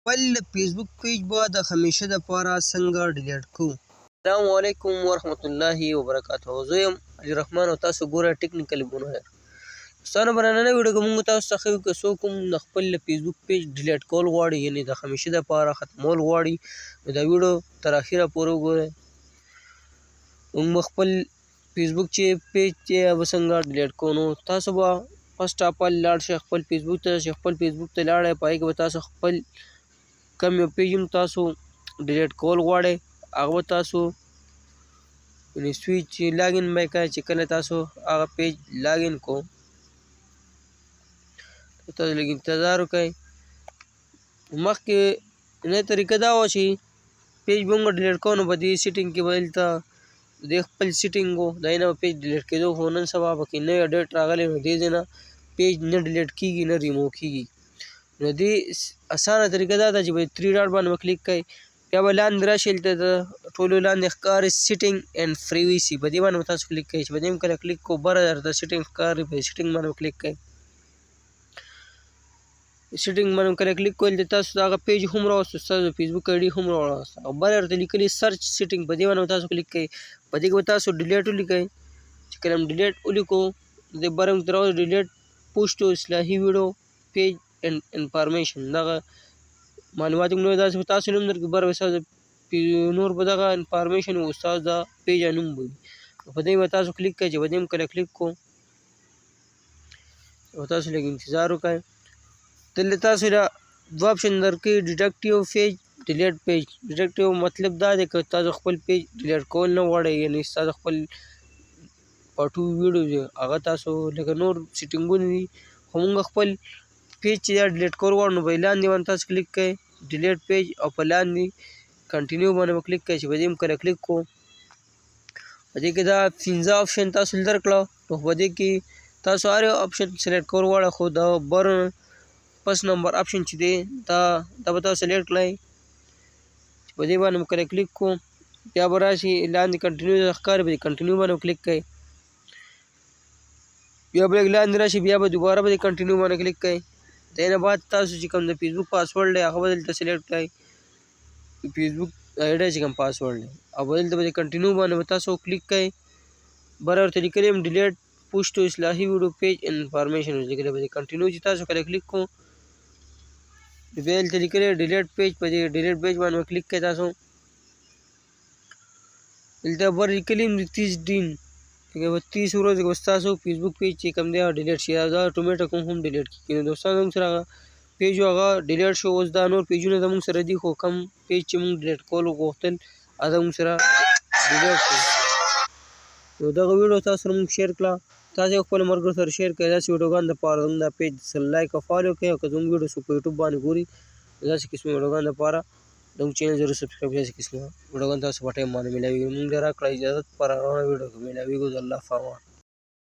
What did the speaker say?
خپل فیسبوک پیج به د همیشه دپاره څنګه ډیلیټ کوو. السلام علیکم ورحمت الله وبرکاته. زه یم علي رحمان او تاسو ګورئ ټیکنیکل بونایر. دوستانو په نننۍ ویډیو کې موږ تاسو څخه یو که څوک هم د خپل فیسبوک پیج ډیلیټ کول غواړي، یعنې د همیشه دپاره ختمول غواړي، نو دا ویډیو تر اخره پورې وګورئ. موږ خپل فیسبوک چې پیج دی هغه څنګه ډیلیټ کوو. نو تاسو به فرسټ اف آل لاړ شئ خپل فیسبوک ته. چې خپل فیسبوک ته لاړئ، په هغې کې به تاسو خپل کوم یو پیج هم تاسو ډیلیټ کول غواړئ هغه به تاسو یعنې سویچ لاګین به یې کوئ. چې کله تاسو هغه پیج لاګین کو تاسو لږ انتظار وکئ. مخکې نوې طریقه دا وه چې پیج به موږ ډیلیټ کوو، نو په دې سیټینګ کې به دلته د خپل سیټینګ و، د هغې نه به پیج ډیلیټ کېدو. خو نن سبا پکې نوی اپډیټ راغلی، نو دې ځای نه پیج نه ډیلیټ کېږي نه ریموو کېږي. نو دې اسانه طریقه دا ده چې په تھری ډاټ باندې به کلیک کوئ، بیا به لاندې راشئ، هلته د ټولو لاندې ښکاري سیټینګ اینډ پریویسي، په دې باندې به تاسو کلیک کوئ. چې په دې هم کله کلیک کوو بره درته سیټینګ ښکاري، په سیټینګ باندې به کلیک کوئ. سیټینګ باندې کله کلیک کول د تاسو د هغه پیج هم راوستو، ستاسو د فیسبوک آی ډي هم راوسته، او بره درته لیکلي سرچ سیټینګ، په دې باندې به تاسو کلیک کوئ. په دې کې به تاسو ډیلیټ ولیکئ. چې کله هم ډیلیټ ولیکو د بره موږ ته راوځي ډیلیټ پوسټ اصلاحي ویډیو پیج اینډ انفارمیشن، دغه معلومات موږ داسې به تاسو نوم درکړي، بره به ستاسو نور به دغه انفارمیشن وي، ستاسو د پیج نوم به وي. په دې به تاسو کلیک کوئ. چې په دې هم کله کلیک کوو او تاسو لږ انتظار وکئ. دلته تاسو له دوه اپشن درکوي، ډیډکټیو پیج، ډیلیټ پیج. ډیډکټیو مطلب دا دی که تاسو خپل پیج ډیلیټ کول نه غواړئ، یعنې ستاسو خپل پاټو ویډیو دی هغه تاسو لکه نور سیټینګونه دي، خو موږ خپل پیج چې دا ډیلیټ کول غواړو، نو په لاندې باندې تاسو کلیک کوئ ډیلیټ پیج، او په لاندې کنټینیو باندې به کلیک کوئ. چې په دې هم کله کلیک کوو، په دې کې دا 15 اپشن تاسو درکړه، نو په دې کې تاسو هر یو اپشن سلیکټ کول غواړئ، خو د بر فرست نمبر اپشن چې دی دا به تاسو سلیکټ کړئ. چې په دې باندې به کله کلیک کوو، بیا به راشي لاندې کنټینیو ښکاري، په دې کنټینیو باندې به کلیک کوئ. بیا به لږ لاندې راشي، بیا به دوباره به د کنټینیو باندې کلیک کوئ. د هغې نه بعد تاسو چې کوم د فیسبوک پاسورډ دی هغه به دلته سلیکټ کړئ، فیسبوک آی ډي چې کوم پاسورډ دی، او دلته به د کنټینیو باندې به تاسو کلیک کوئ. بره ورته لیکلی یم ډیلیټ پوسټ اصلاحي ویډیو پیج انفارمیشن لیکلی، په دې کنټینیو چې تاسو کله کلیک کوو، بیا دلته لیکلی ډیلیټ پیج، په دې ډیلیټ پیج باندې به کلیک کوئ. تاسو دلته بر لیکلي یم 30 دن، 30 ورځې کې به ستاسو فیسبوک پیج چې کوم دی هغه ډیلیټ شي، دا اټومیټک هم ډیلیټ کېږي. نو دوستانو زموږ سره هغه پیج و هغه ډیلیټ شو. اوس دا نور پیجونه زموږ سره دي، خو کوم پیج چې موږ ډیلیټ کول غوښتل هغه زموږ سره ډیلیټ شو. نو دغه ویډیو تاسو سره موږ شیر کړه، تاسو یې خپلو ملګرو سره شیر کړئ. داسې ویډیوګانو دپاره زموږ دا پیج سره لایک او فالو کړئ، او که زموږ ویډیو څوک په یوټیوب باندې ګوري داسې قسمي ویډیوګانو دپاره زموږ چینل ضرور سبسکرایب کړئ. داسې قسمه ویډیوګانو تاسو په ټایم باندې میلاویږي. موږ له راکړه اجازت په روانه ویډیو کې میلاویږو. د الله په امان.